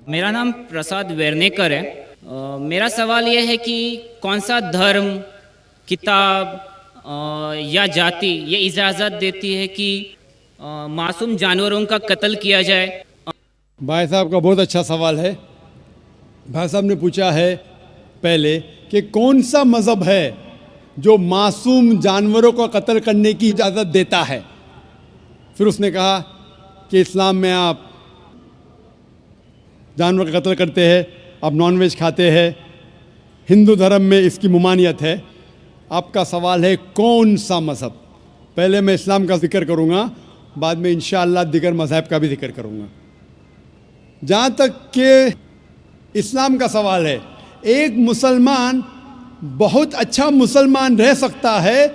मेरा नाम प्रसाद वेर्नेकर है। मेरा सवाल यह है कि कौन सा धर्म, किताब या जाति ये इजाज़त देती है कि मासूम जानवरों का कत्ल किया जाए। भाई साहब का बहुत अच्छा सवाल है। भाई साहब ने पूछा है पहले कि कौन सा मज़हब है जो मासूम जानवरों को कत्ल करने की इजाज़त देता है। फिर उसने कहा कि इस्लाम में आप जानवर का कत्ल करते हैं, आप नॉनवेज खाते हैं, हिंदू धर्म में इसकी ममानियत है। आपका सवाल है कौन सा मज़हब। पहले मैं इस्लाम का जिक्र करूँगा, बाद में इंशाअल्लाह दिगर मज़हब का भी जिक्र करूँगा। जहाँ तक कि इस्लाम का सवाल है, एक मुसलमान बहुत अच्छा मुसलमान रह सकता है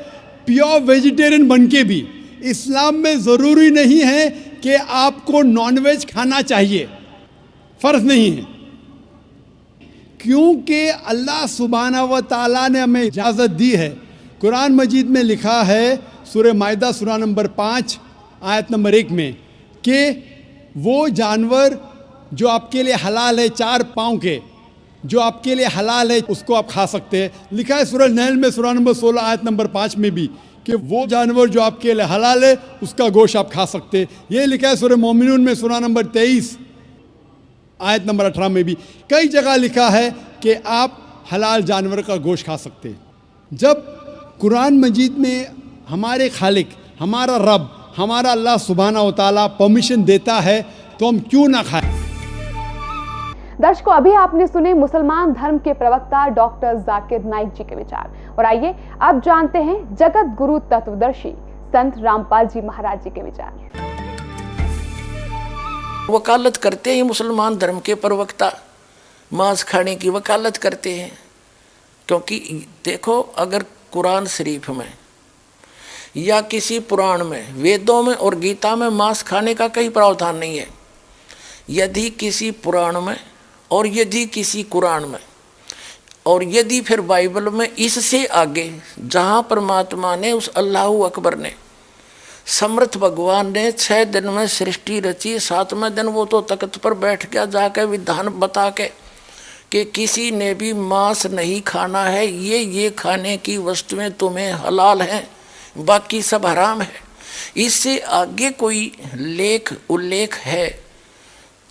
प्योर वेजिटेरियन बन के भी। इस्लाम में ज़रूरी नहीं है कि आपको नॉनवेज खाना चाहिए, फ़र्ज़ नहीं है, क्योंकि अल्लाह सुब्हानहू व तआला ने हमें इजाज़त दी है। कुरान मजीद में लिखा है सूरह माइदा सूरा नंबर 5 आयत नंबर 1 में कि वो जानवर जो आपके लिए हलाल है, 4 पाँव के, जो आपके लिए हलाल है उसको आप खा सकते हैं। लिखा है सूरह नहल में सूरा नंबर 16 आयत नंबर 5 में भी कि वो जानवर जो आपके लिए हलाल है उसका गोश्त आप खा सकते हैं। ये लिखा है सूरह मोमिनून में सूरा नंबर 23 आयत नंबर 18 में भी। कई जगह लिखा है कि आप हलाल जानवर का गोश्त खा सकते हैं। जब कुरान मजीद में हमारे खालिक, हमारा रब, हमारा अल्लाह सुब्हानहू व तआला परमिशन देता है तो हम क्यों ना खाएं। दर्शकों, अभी आपने सुने मुसलमान धर्म के प्रवक्ता डॉक्टर जाकिर नाइक जी के विचार, और आइए अब जानते हैं जगत गुरु तत्वदर्शी संत रामपाल जी महाराज जी के विचार। वकालत करते हैं मुसलमान धर्म के प्रवक्ता, मांस खाने की वकालत करते हैं। क्योंकि देखो, अगर कुरान शरीफ में या किसी पुराण में, वेदों में और गीता में मांस खाने का कहीं प्रावधान नहीं है। यदि किसी पुराण में और यदि किसी कुरान में और यदि फिर बाइबल में, इससे आगे जहाँ परमात्मा ने, उस अल्लाह अकबर ने, समर्थ भगवान ने 6 दिन में सृष्टि रची, 7वें दिन वो तो तख्त पर बैठ गया जाकर विधान बता के कि किसी ने भी मांस नहीं खाना है, ये खाने की वस्तुएं तुम्हें हलाल हैं, बाकी सब हराम है। इससे आगे कोई लेख उल्लेख है,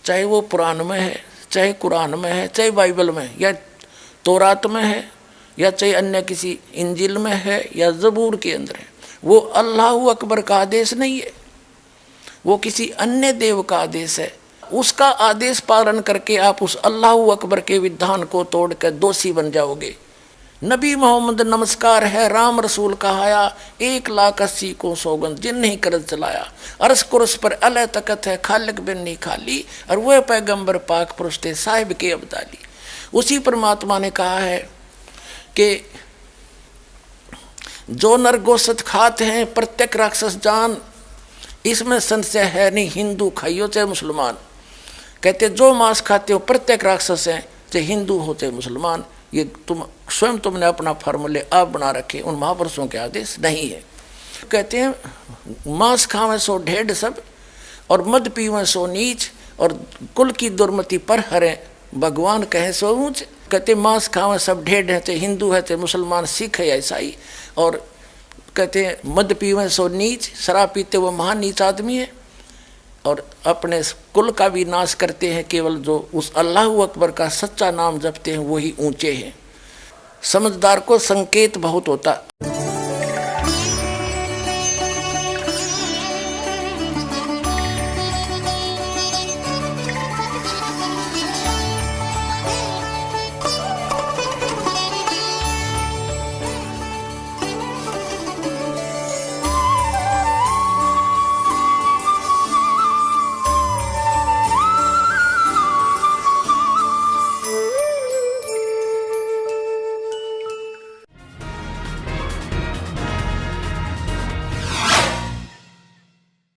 चाहे वो पुराण में है, चाहे कुरान में है, चाहे बाइबल में या तौरात में है, या चाहे अन्य किसी इंजिल में है या ज़बूर के अंदर है, वो अल्लाह अकबर का आदेश नहीं है, वो किसी अन्य देव का आदेश है। उसका आदेश पालन करके आप उस अल्लाह अकबर के विधान को तोड़कर दोषी बन जाओगे। नबी मोहम्मद नमस्कार है, राम रसूल कहाया, 1,80,000 को सौगंध जिन नहीं करत चलाया, अरस कुरस पर अल तकत है, खालिक बिन नहीं खाली, और वह पैगंबर पाक पुरुष थे साहिब के अब्दाली। उसी परमात्मा ने कहा है कि जो नर गोश्त खाते हैं प्रत्येक राक्षस जान, इसमें संशय है नहीं, हिंदू खाइयो चाहे मुसलमान। कहते जो मांस खाते हो प्रत्येक राक्षस हैं, चाहे हिंदू हो चाहे मुसलमान। ये तुमने अपना फार्मूले आप बना रखे, उन महापुरुषों के आदेश नहीं है। कहते हैं मांस खावें सो ढेढ़ सब, और मद पीवें सो नीच, और कुल की दुर्मति पर हरें, भगवान कहे सो ऊंच। कहते मांस खावें सब ढेढ़ है, चाहे हिंदू है चाहे मुसलमान, सिख है या ईसाई। और कहते हैं मद पीवें सो नीच, शराब पीते वो महान नीच आदमी है, और अपने कुल का भी नाश करते हैं। केवल जो उस अल्लाह अकबर का सच्चा नाम जपते हैं वही ऊंचे हैं। समझदार को संकेत बहुत होता